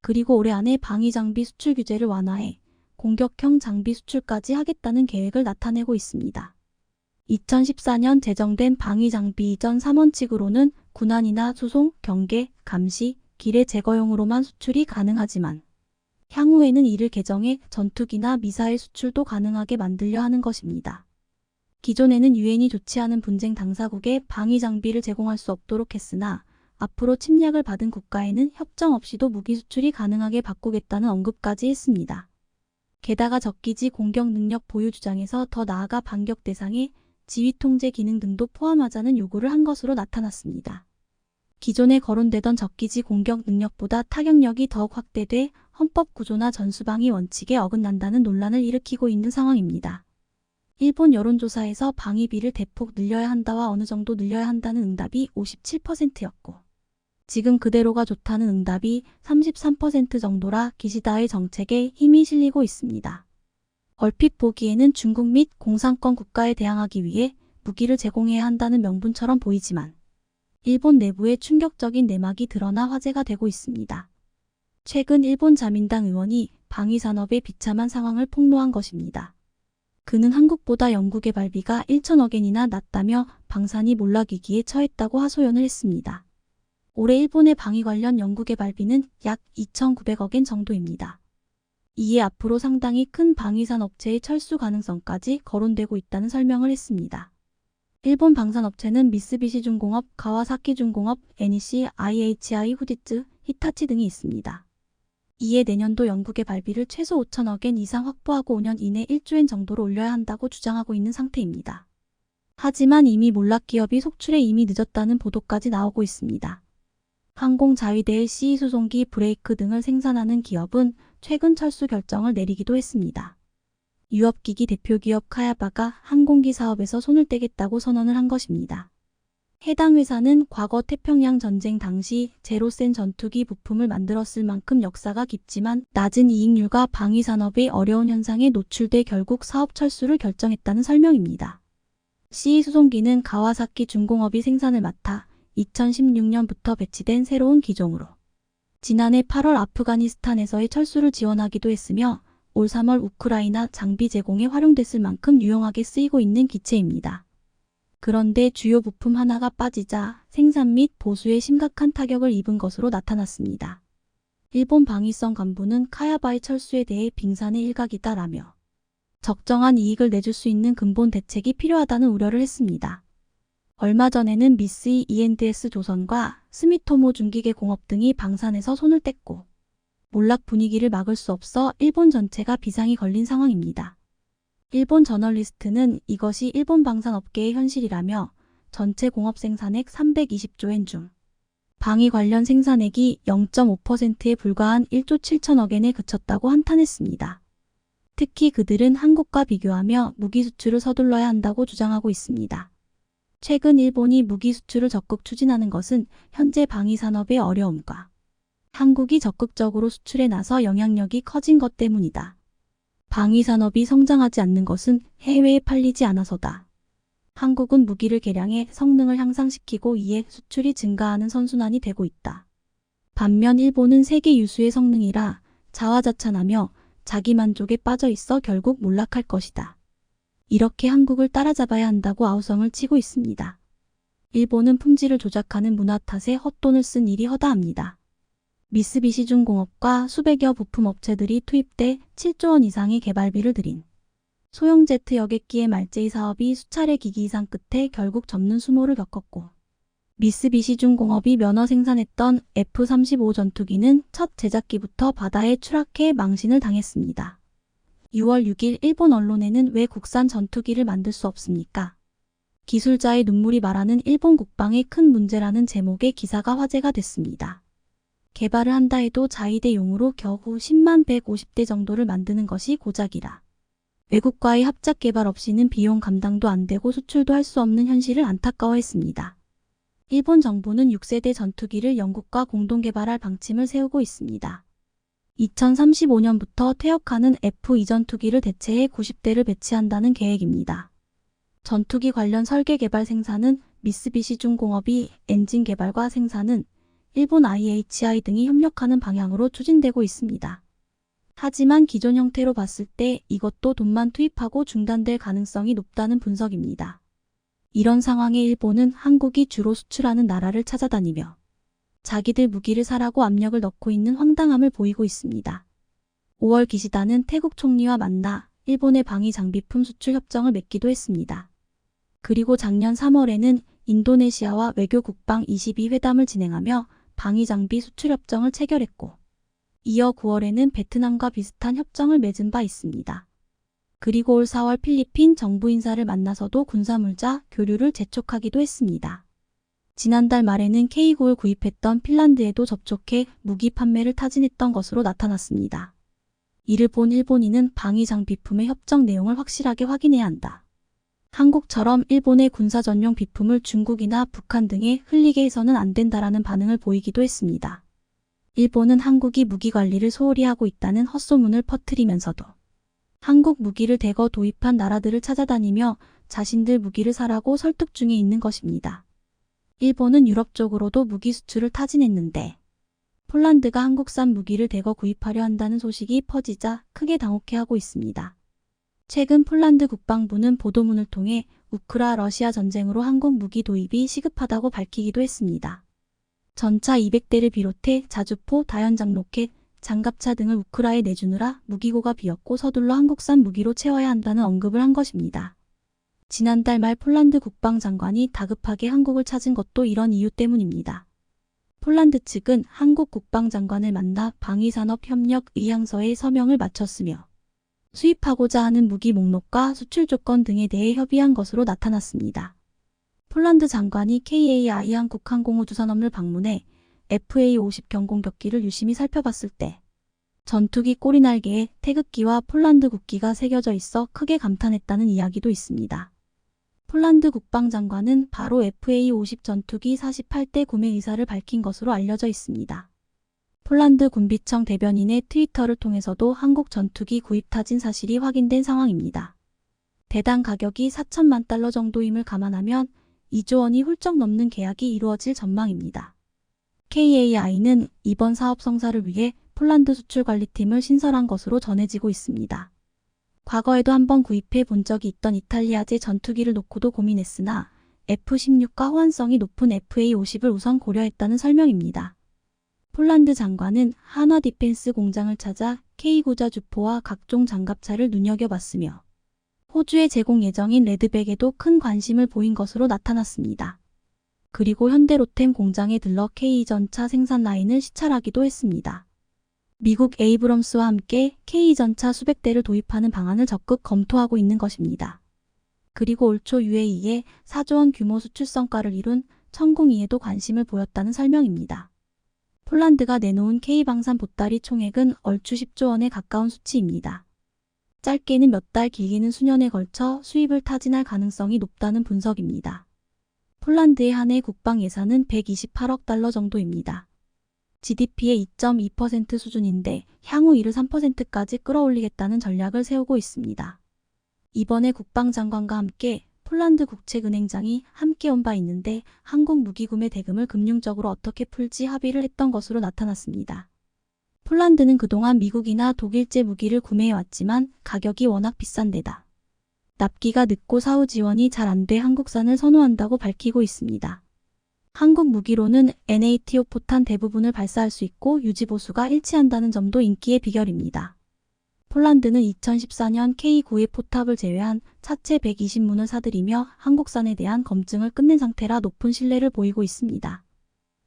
그리고 올해 안에 방위 장비 수출 규제를 완화해 공격형 장비 수출까지 하겠다는 계획을 나타내고 있습니다. 2014년 제정된 방위 장비 이전 3원칙으로는 군안이나 수송, 경계, 감시, 기뢰 제거용으로만 수출이 가능하지만 향후에는 이를 개정해 전투기나 미사일 수출도 가능하게 만들려 하는 것입니다. 기존에는 유엔이 조치하는 분쟁 당사국에 방위 장비를 제공할 수 없도록 했으나 앞으로 침략을 받은 국가에는 협정 없이도 무기 수출이 가능하게 바꾸겠다는 언급까지 했습니다. 게다가 적기지 공격 능력 보유 주장에서 더 나아가 반격 대상에 지휘 통제 기능 등도 포함하자는 요구를 한 것으로 나타났습니다. 기존에 거론되던 적기지 공격 능력보다 타격력이 더욱 확대돼 헌법 구조나 전수방위 원칙에 어긋난다는 논란을 일으키고 있는 상황입니다. 일본 여론조사에서 방위비를 대폭 늘려야 한다와 어느 정도 늘려야 한다는 응답이 57%였고 지금 그대로가 좋다는 응답이 33% 정도라 기시다의 정책에 힘이 실리고 있습니다. 얼핏 보기에는 중국 및 공산권 국가에 대항하기 위해 무기를 제공해야 한다는 명분처럼 보이지만 일본 내부에 충격적인 내막이 드러나 화제가 되고 있습니다. 최근 일본 자민당 의원이 방위산업의 비참한 상황을 폭로한 것입니다. 그는 한국보다 연구개발비가 1천억 엔이나 낮다며 방산이 몰락위기에 처했다고 하소연을 했습니다. 올해 일본의 방위 관련 연구개발비는 약 2,900억 엔 정도입니다. 이에 앞으로 상당히 큰 방위산 업체의 철수 가능성까지 거론되고 있다는 설명을 했습니다. 일본 방산업체는 미쓰비시중공업, 가와사키중공업, NEC, IHI, 후지츠, 히타치 등이 있습니다. 이에 내년도 연구개발비를 최소 5천억 엔 이상 확보하고 5년 이내 1조 엔 정도로 올려야 한다고 주장하고 있는 상태입니다. 하지만 이미 몰락기업이 속출에 이미 늦었다는 보도까지 나오고 있습니다. 항공자위대 CE 수송기 브레이크 등을 생산하는 기업은 최근 철수 결정을 내리기도 했습니다. 유업기기 대표기업 카야바가 항공기 사업에서 손을 떼겠다고 선언을 한 것입니다. 해당 회사는 과거 태평양 전쟁 당시 제로센 전투기 부품을 만들었을 만큼 역사가 깊지만 낮은 이익률과 방위산업의 어려운 현상에 노출돼 결국 사업 철수를 결정했다는 설명입니다. CE 수송기는 가와사키 중공업이 생산을 맡아 2016년부터 배치된 새로운 기종으로 지난해 8월 아프가니스탄에서의 철수를 지원하기도 했으며 올 3월 우크라이나 장비 제공에 활용됐을 만큼 유용하게 쓰이고 있는 기체입니다. 그런데 주요 부품 하나가 빠지자 생산 및 보수에 심각한 타격을 입은 것으로 나타났습니다. 일본 방위성 간부는 카야바의 철수에 대해 빙산의 일각이다라며 적정한 이익을 내줄 수 있는 근본 대책이 필요하다는 우려를 했습니다. 얼마 전에는 미쓰이 E&S 조선과 스미토모 중기계 공업 등이 방산에서 손을 뗐고 몰락 분위기를 막을 수 없어 일본 전체가 비상이 걸린 상황입니다. 일본 저널리스트는 이것이 일본 방산업계의 현실이라며 전체 공업 생산액 320조 엔 중 방위 관련 생산액이 0.5%에 불과한 1조 7천억 엔에 그쳤다고 한탄했습니다. 특히 그들은 한국과 비교하며 무기 수출을 서둘러야 한다고 주장하고 있습니다. 최근 일본이 무기 수출을 적극 추진하는 것은 현재 방위 산업의 어려움과 한국이 적극적으로 수출에 나서 영향력이 커진 것 때문이다. 방위 산업이 성장하지 않는 것은 해외에 팔리지 않아서다. 한국은 무기를 개량해 성능을 향상시키고 이에 수출이 증가하는 선순환이 되고 있다. 반면 일본은 세계 유수의 성능이라 자화자찬하며 자기 만족에 빠져 있어 결국 몰락할 것이다. 이렇게 한국을 따라잡아야 한다고 아우성을 치고 있습니다. 일본은 품질을 조작하는 문화 탓에 헛돈을 쓴 일이 허다합니다. 미쓰비시중공업과 수백여 부품업체들이 투입돼 7조 원 이상의 개발비를 들인 소형 제트 여객기의 말제이 사업이 수차례 기기 이상 끝에 결국 접는 수모를 겪었고 미쓰비시중공업이 면허 생산했던 F-35 전투기는 첫 제작기부터 바다에 추락해 망신을 당했습니다. 6월 6일 일본 언론에는 왜 국산 전투기를 만들 수 없습니까? 기술자의 눈물이 말하는 일본 국방의 큰 문제라는 제목의 기사가 화제가 됐습니다. 개발을 한다 해도 자위대용으로 겨우 10만 150대 정도를 만드는 것이 고작이라. 외국과의 합작 개발 없이는 비용 감당도 안 되고 수출도 할 수 없는 현실을 안타까워했습니다. 일본 정부는 6세대 전투기를 영국과 공동 개발할 방침을 세우고 있습니다. 2035년부터 퇴역하는 F-2 전투기를 대체해 90대를 배치한다는 계획입니다. 전투기 관련 설계 개발 생산은 미쓰비시 중공업이 엔진 개발과 생산은 일본 IHI 등이 협력하는 방향으로 추진되고 있습니다. 하지만 기존 형태로 봤을 때 이것도 돈만 투입하고 중단될 가능성이 높다는 분석입니다. 이런 상황에 일본은 한국이 주로 수출하는 나라를 찾아다니며 자기들 무기를 사라고 압력을 넣고 있는 황당함을 보이고 있습니다. 5월 기시다는 태국 총리와 만나 일본의 방위 장비품 수출 협정을 맺기도 했습니다. 그리고 작년 3월에는 인도네시아와 외교 국방 22회담을 진행하며 방위 장비 수출 협정을 체결했고, 이어 9월에는 베트남과 비슷한 협정을 맺은 바 있습니다. 그리고 올 4월 필리핀 정부 인사를 만나서도 군사물자 교류를 재촉하기도 했습니다. 지난달 말에는 K9를 구입했던 핀란드에도 접촉해 무기 판매를 타진했던 것으로 나타났습니다. 이를 본 일본인은 방위 장비품의 협정 내용을 확실하게 확인해야 한다. 한국처럼 일본의 군사 전용 비품을 중국이나 북한 등에 흘리게 해서는 안 된다라는 반응을 보이기도 했습니다. 일본은 한국이 무기 관리를 소홀히 하고 있다는 헛소문을 퍼뜨리면서도 한국 무기를 대거 도입한 나라들을 찾아다니며 자신들 무기를 사라고 설득 중에 있는 것입니다. 일본은 유럽 쪽으로도 무기 수출을 타진했는데 폴란드가 한국산 무기를 대거 구입하려 한다는 소식이 퍼지자 크게 당혹해하고 있습니다. 최근 폴란드 국방부는 보도문을 통해 우크라-러시아 전쟁으로 한국 무기 도입이 시급하다고 밝히기도 했습니다. 전차 200대를 비롯해 자주포, 다연장 로켓, 장갑차 등을 우크라에 내주느라 무기고가 비었고 서둘러 한국산 무기로 채워야 한다는 언급을 한 것입니다. 지난달 말 폴란드 국방장관이 다급하게 한국을 찾은 것도 이런 이유 때문입니다. 폴란드 측은 한국 국방장관을 만나 방위산업협력 의향서에 서명을 마쳤으며 수입하고자 하는 무기 목록과 수출 조건 등에 대해 협의한 것으로 나타났습니다. 폴란드 장관이 KAI 한국항공우주산업을 방문해 FA-50 경공격기를 유심히 살펴봤을 때 전투기 꼬리날개에 태극기와 폴란드 국기가 새겨져 있어 크게 감탄했다는 이야기도 있습니다. 폴란드 국방장관은 바로 FA-50 전투기 48대 구매 의사를 밝힌 것으로 알려져 있습니다. 폴란드 군비청 대변인의 트위터를 통해서도 한국 전투기 구입 타진 사실이 확인된 상황입니다. 대당 가격이 4천만 달러 정도임을 감안하면 2조 원이 훌쩍 넘는 계약이 이루어질 전망입니다. KAI는 이번 사업 성사를 위해 폴란드 수출관리팀을 신설한 것으로 전해지고 있습니다. 과거에도 한번 구입해 본 적이 있던 이탈리아제 전투기를 놓고도 고민했으나 F-16과 호환성이 높은 FA-50을 우선 고려했다는 설명입니다. 폴란드 장관은 한화 디펜스 공장을 찾아 K9자 주포와 각종 장갑차를 눈여겨봤으며 호주에 제공 예정인 레드백에도 큰 관심을 보인 것으로 나타났습니다. 그리고 현대로템 공장에 들러 K2전차 생산 라인을 시찰하기도 했습니다. 미국 에이브럼스와 함께 K2전차 수백 대를 도입하는 방안을 적극 검토하고 있는 것입니다. 그리고 올 초 UAE에 4조 원 규모 수출 성과를 이룬 천공이에도 관심을 보였다는 설명입니다. 폴란드가 내놓은 K방산 보따리 총액은 얼추 10조 원에 가까운 수치입니다. 짧게는 몇 달, 길게는 수년에 걸쳐 수입을 타진할 가능성이 높다는 분석입니다. 폴란드의 한 해 국방 예산은 128억 달러 정도입니다. GDP의 2.2% 수준인데 향후 이를 3%까지 끌어올리겠다는 전략을 세우고 있습니다. 이번에 국방장관과 함께 폴란드 국책은행장이 함께 온 바 있는데 한국 무기 구매 대금을 금융적으로 어떻게 풀지 합의를 했던 것으로 나타났습니다. 폴란드는 그동안 미국이나 독일제 무기를 구매해왔지만 가격이 워낙 비싼 데다 납기가 늦고 사후 지원이 잘 안 돼 한국산을 선호한다고 밝히고 있습니다. 한국 무기로는 NATO 포탄 대부분을 발사할 수 있고 유지 보수가 일치한다는 점도 인기의 비결입니다. 폴란드는 2014년 K9의 포탑을 제외한 차체 120문을 사들이며 한국산에 대한 검증을 끝낸 상태라 높은 신뢰를 보이고 있습니다.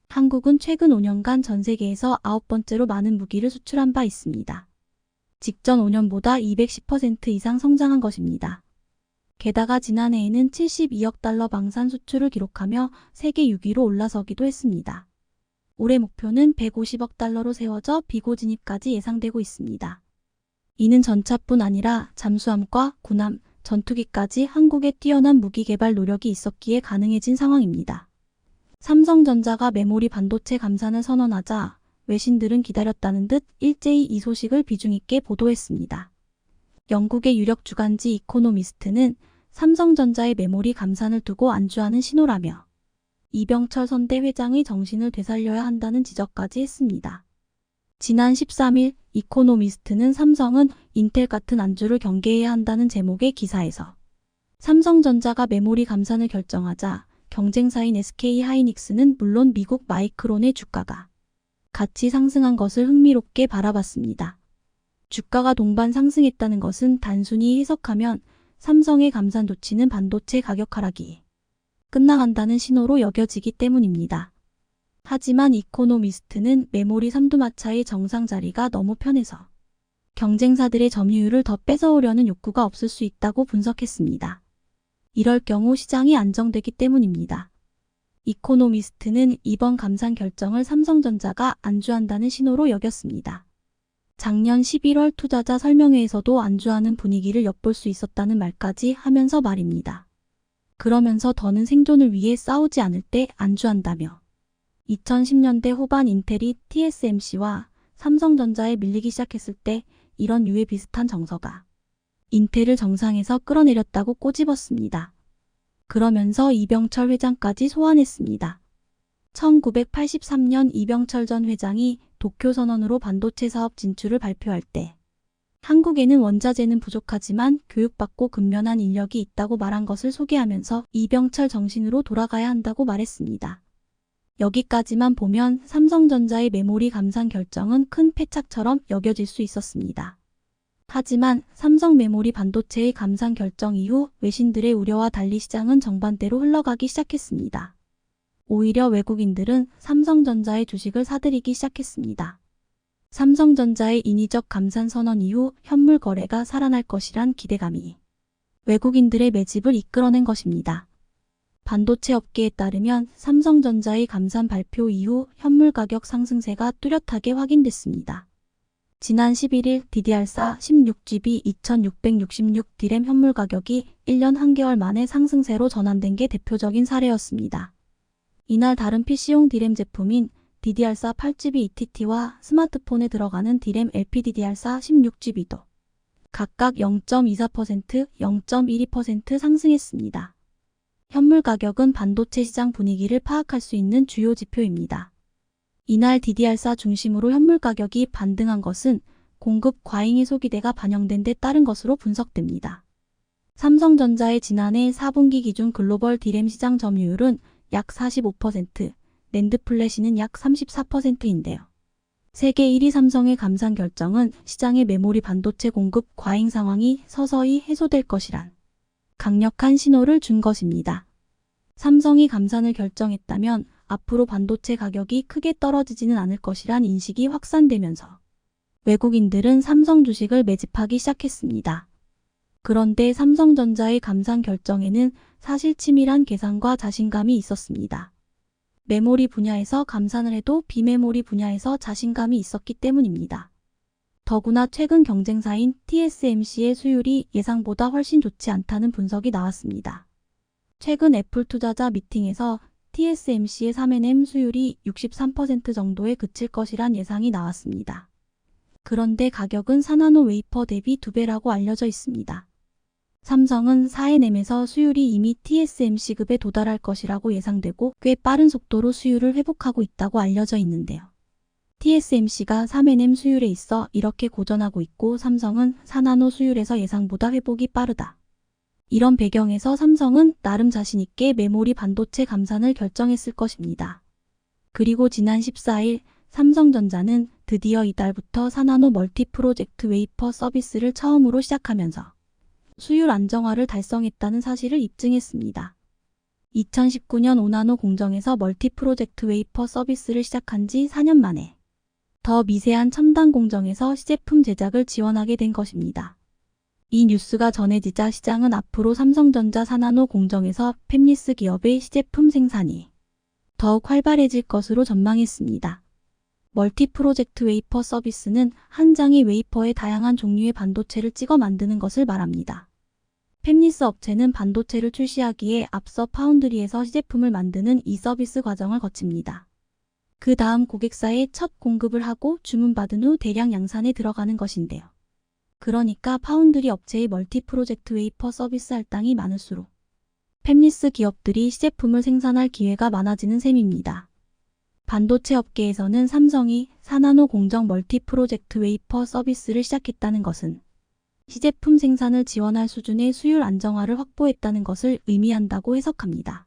한국은 최근 5년간 전 세계에서 9번째로 많은 무기를 수출한 바 있습니다. 직전 5년보다 210% 이상 성장한 것입니다. 게다가 지난해에는 72억 달러 방산 수출을 기록하며 세계 6위로 올라서기도 했습니다. 올해 목표는 150억 달러로 세워져 비고 진입까지 예상되고 있습니다. 이는 전차뿐 아니라 잠수함과 군함, 전투기까지 한국의 뛰어난 무기 개발 노력이 있었기에 가능해진 상황입니다. 삼성전자가 메모리 반도체 감산을 선언하자 외신들은 기다렸다는 듯 일제히 이 소식을 비중 있게 보도했습니다. 영국의 유력 주간지 이코노미스트는 삼성전자의 메모리 감산을 두고 안주하는 신호라며 이병철 선대 회장의 정신을 되살려야 한다는 지적까지 했습니다. 지난 13일 이코노미스트는 삼성은 인텔 같은 안주를 경계해야 한다는 제목의 기사에서 삼성전자가 메모리 감산을 결정하자 경쟁사인 SK하이닉스는 물론 미국 마이크론의 주가가 같이 상승한 것을 흥미롭게 바라봤습니다. 주가가 동반 상승했다는 것은 단순히 해석하면 삼성의 감산 조치는 반도체 가격 하락이 끝나간다는 신호로 여겨지기 때문입니다. 하지만 이코노미스트는 메모리 삼두마차의 정상 자리가 너무 편해서 경쟁사들의 점유율을 더 뺏어오려는 욕구가 없을 수 있다고 분석했습니다. 이럴 경우 시장이 안정되기 때문입니다. 이코노미스트는 이번 감산 결정을 삼성전자가 안주한다는 신호로 여겼습니다. 작년 11월 투자자 설명회에서도 안주하는 분위기를 엿볼 수 있었다는 말까지 하면서 말입니다. 그러면서 더는 생존을 위해 싸우지 않을 때 안주한다며 2010년대 후반 인텔이 TSMC와 삼성전자에 밀리기 시작했을 때 이런 유의 비슷한 정서가 인텔을 정상에서 끌어내렸다고 꼬집었습니다. 그러면서 이병철 회장까지 소환했습니다. 1983년 이병철 전 회장이 도쿄선언으로 반도체 사업 진출을 발표할 때 한국에는 원자재는 부족하지만 교육받고 근면한 인력이 있다고 말한 것을 소개하면서 이병철 정신으로 돌아가야 한다고 말했습니다. 여기까지만 보면 삼성전자의 메모리 감산 결정은 큰 패착처럼 여겨질 수 있었습니다. 하지만 삼성 메모리 반도체의 감산 결정 이후 외신들의 우려와 달리 시장은 정반대로 흘러가기 시작했습니다. 오히려 외국인들은 삼성전자의 주식을 사들이기 시작했습니다. 삼성전자의 인위적 감산 선언 이후 현물 거래가 살아날 것이란 기대감이 외국인들의 매집을 이끌어낸 것입니다. 반도체 업계에 따르면 삼성전자의 감산 발표 이후 현물 가격 상승세가 뚜렷하게 확인됐습니다. 지난 11일 DDR4 16GB 2666 D램 현물 가격이 1년 1개월 만에 상승세로 전환된 게 대표적인 사례였습니다. 이날 다른 PC용 D램 제품인 DDR4 8GB ETT와 스마트폰에 들어가는 D램 LPDDR4 16GB도 각각 0.24%, 0.12% 상승했습니다. 현물 가격은 반도체 시장 분위기를 파악할 수 있는 주요 지표입니다. 이날 DDR4 중심으로 현물 가격이 반등한 것은 공급 과잉의 소기대가 반영된 데 따른 것으로 분석됩니다. 삼성전자의 지난해 4분기 기준 글로벌 D램 시장 점유율은 약 45%, 낸드 플래시는 약 34%인데요. 세계 1위 삼성의 감산 결정은 시장의 메모리 반도체 공급 과잉 상황이 서서히 해소될 것이란 강력한 신호를 준 것입니다. 삼성이 감산을 결정했다면 앞으로 반도체 가격이 크게 떨어지지는 않을 것이란 인식이 확산되면서 외국인들은 삼성 주식을 매집하기 시작했습니다. 그런데 삼성전자의 감산 결정에는 사실 치밀한 계산과 자신감이 있었습니다. 메모리 분야에서 감산을 해도 비메모리 분야에서 자신감이 있었기 때문입니다. 더구나 최근 경쟁사인 TSMC의 수율이 예상보다 훨씬 좋지 않다는 분석이 나왔습니다. 최근 애플 투자자 미팅에서 TSMC의 3nm 수율이 63% 정도에 그칠 것이란 예상이 나왔습니다. 그런데 가격은 4나노 웨이퍼 대비 2배라고 알려져 있습니다. 삼성은 4nm에서 수율이 이미 TSMC급에 도달할 것이라고 예상되고 꽤 빠른 속도로 수율을 회복하고 있다고 알려져 있는데요. TSMC가 3nm 수율에 있어 이렇게 고전하고 있고 삼성은 4나노 수율에서 예상보다 회복이 빠르다. 이런 배경에서 삼성은 나름 자신있게 메모리 반도체 감산을 결정했을 것입니다. 그리고 지난 14일 삼성전자는 드디어 이달부터 4나노 멀티 프로젝트 웨이퍼 서비스를 처음으로 시작하면서 수율 안정화를 달성했다는 사실을 입증했습니다. 2019년 5나노 공정에서 멀티 프로젝트 웨이퍼 서비스를 시작한 지 4년 만에 더 미세한 첨단 공정에서 시제품 제작을 지원하게 된 것입니다. 이 뉴스가 전해지자 시장은 앞으로 삼성전자 4나노 공정에서 팹리스 기업의 시제품 생산이 더욱 활발해질 것으로 전망했습니다. 멀티 프로젝트 웨이퍼 서비스는 한 장의 웨이퍼에 다양한 종류의 반도체를 찍어 만드는 것을 말합니다. 팹리스 업체는 반도체를 출시하기에 앞서 파운드리에서 시제품을 만드는 이 서비스 과정을 거칩니다. 그 다음 고객사에 첫 공급을 하고 주문받은 후 대량 양산에 들어가는 것인데요. 그러니까 파운드리 업체의 멀티 프로젝트 웨이퍼 서비스 할당이 많을수록 팹리스 기업들이 시제품을 생산할 기회가 많아지는 셈입니다. 반도체 업계에서는 삼성이 4나노 공정 멀티 프로젝트 웨이퍼 서비스를 시작했다는 것은 시제품 생산을 지원할 수준의 수율 안정화를 확보했다는 것을 의미한다고 해석합니다.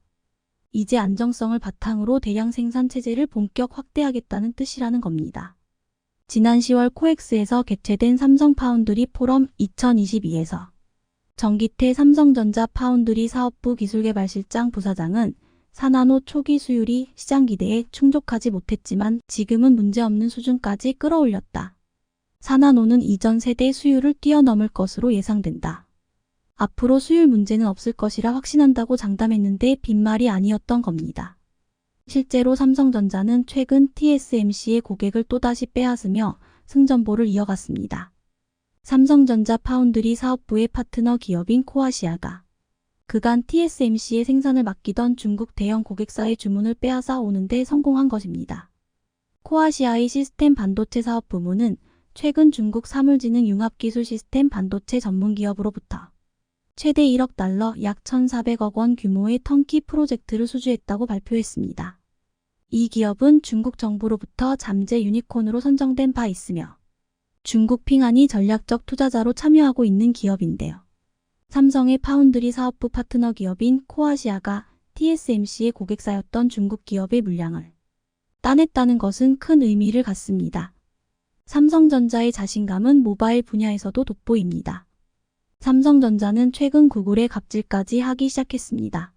이제 안정성을 바탕으로 대량 생산 체제를 본격 확대하겠다는 뜻이라는 겁니다. 지난 10월 코엑스에서 개최된 삼성 파운드리 포럼 2022에서 정기태 삼성전자 파운드리 사업부 기술개발실장 부사장은 4나노 초기 수율이 시장 기대에 충족하지 못했지만 지금은 문제없는 수준까지 끌어올렸다. 4나노는 이전 세대 수율을 뛰어넘을 것으로 예상된다. 앞으로 수율 문제는 없을 것이라 확신한다고 장담했는데 빈말이 아니었던 겁니다. 실제로 삼성전자는 최근 TSMC의 고객을 또다시 빼앗으며 승전보를 이어갔습니다. 삼성전자 파운드리 사업부의 파트너 기업인 코아시아가 그간 TSMC의 생산을 맡기던 중국 대형 고객사의 주문을 빼앗아 오는데 성공한 것입니다. 코아시아의 시스템 반도체 사업 부문은 최근 중국 사물지능 융합기술 시스템 반도체 전문 기업으로부터 최대 1억 달러 약 1,400억 원 규모의 턴키 프로젝트를 수주했다고 발표했습니다. 이 기업은 중국 정부로부터 잠재 유니콘으로 선정된 바 있으며 중국 핑안이 전략적 투자자로 참여하고 있는 기업인데요. 삼성의 파운드리 사업부 파트너 기업인 코아시아가 TSMC의 고객사였던 중국 기업의 물량을 따냈다는 것은 큰 의미를 갖습니다. 삼성전자의 자신감은 모바일 분야에서도 돋보입니다. 삼성전자는 최근 구글의 갑질까지 하기 시작했습니다.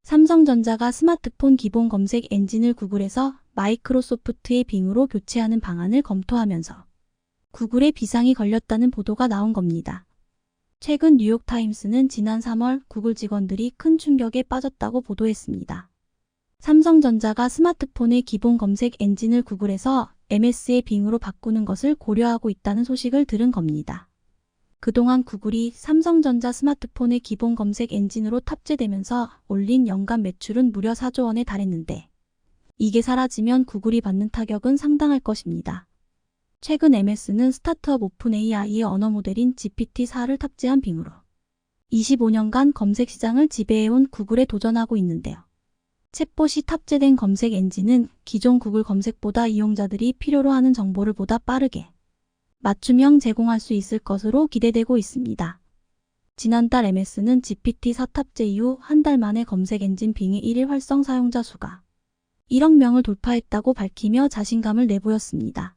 삼성전자가 스마트폰 기본 검색 엔진을 구글에서 마이크로소프트의 빙으로 교체하는 방안을 검토하면서 구글에 비상이 걸렸다는 보도가 나온 겁니다. 최근 뉴욕타임스는 지난 3월 구글 직원들이 큰 충격에 빠졌다고 보도했습니다. 삼성전자가 스마트폰의 기본 검색 엔진을 구글에서 MS의 빙으로 바꾸는 것을 고려하고 있다는 소식을 들은 겁니다. 그동안 구글이 삼성전자 스마트폰의 기본 검색 엔진으로 탑재되면서 올린 연간 매출은 무려 4조 원에 달했는데 이게 사라지면 구글이 받는 타격은 상당할 것입니다. 최근 MS는 스타트업 오픈 AI의 언어 모델인 GPT-4를 탑재한 빙으로 25년간 검색 시장을 지배해온 구글에 도전하고 있는데요. 챗봇이 탑재된 검색 엔진은 기존 구글 검색보다 이용자들이 필요로 하는 정보를 보다 빠르게 맞춤형 제공할 수 있을 것으로 기대되고 있습니다. 지난달 MS는 GPT-4 탑재 이후 한 달 만에 검색 엔진 빙의 1일 활성 사용자 수가 1억 명을 돌파했다고 밝히며 자신감을 내보였습니다.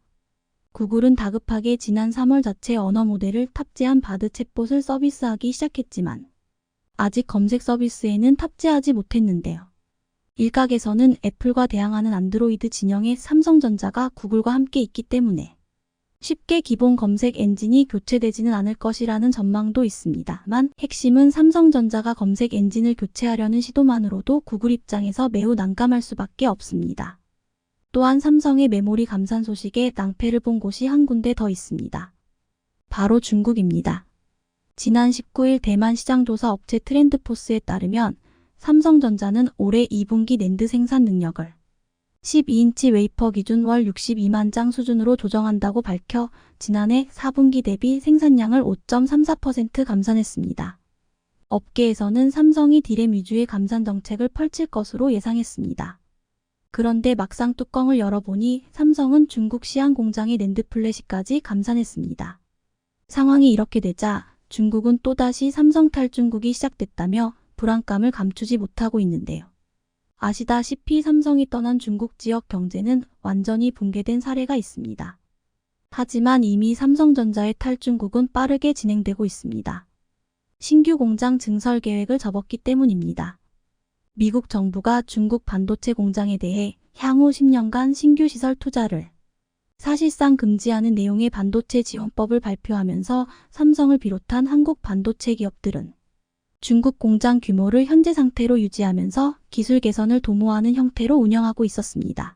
구글은 다급하게 지난 3월 자체 언어 모델을 탑재한 바드 챗봇을 서비스하기 시작했지만 아직 검색 서비스에는 탑재하지 못했는데요. 일각에서는 애플과 대항하는 안드로이드 진영의 삼성전자가 구글과 함께 있기 때문에 쉽게 기본 검색 엔진이 교체되지는 않을 것이라는 전망도 있습니다만 핵심은 삼성전자가 검색 엔진을 교체하려는 시도만으로도 구글 입장에서 매우 난감할 수밖에 없습니다. 또한 삼성의 메모리 감산 소식에 낭패를 본 곳이 한 군데 더 있습니다. 바로 중국입니다. 지난 19일 대만 시장조사 업체 트렌드포스에 따르면 삼성전자는 올해 2분기 낸드 생산 능력을 12인치 웨이퍼 기준 월 62만 장 수준으로 조정한다고 밝혀 지난해 4분기 대비 생산량을 5.34% 감산했습니다. 업계에서는 삼성이 디램 위주의 감산 정책을 펼칠 것으로 예상했습니다. 그런데 막상 뚜껑을 열어보니 삼성은 중국 시안 공장의 낸드 플래시까지 감산했습니다. 상황이 이렇게 되자 중국은 또다시 삼성 탈중국이 시작됐다며 불안감을 감추지 못하고 있는데요. 아시다시피 삼성이 떠난 중국 지역 경제는 완전히 붕괴된 사례가 있습니다. 하지만 이미 삼성전자의 탈중국은 빠르게 진행되고 있습니다. 신규 공장 증설 계획을 접었기 때문입니다. 미국 정부가 중국 반도체 공장에 대해 향후 10년간 신규 시설 투자를 사실상 금지하는 내용의 반도체 지원법을 발표하면서 삼성을 비롯한 한국 반도체 기업들은 중국 공장 규모를 현재 상태로 유지하면서 기술 개선을 도모하는 형태로 운영하고 있었습니다.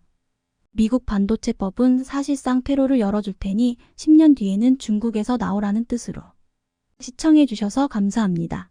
미국 반도체법은 사실상 퇴로를 열어줄 테니 10년 뒤에는 중국에서 나오라는 뜻으로 시청해주셔서 감사합니다.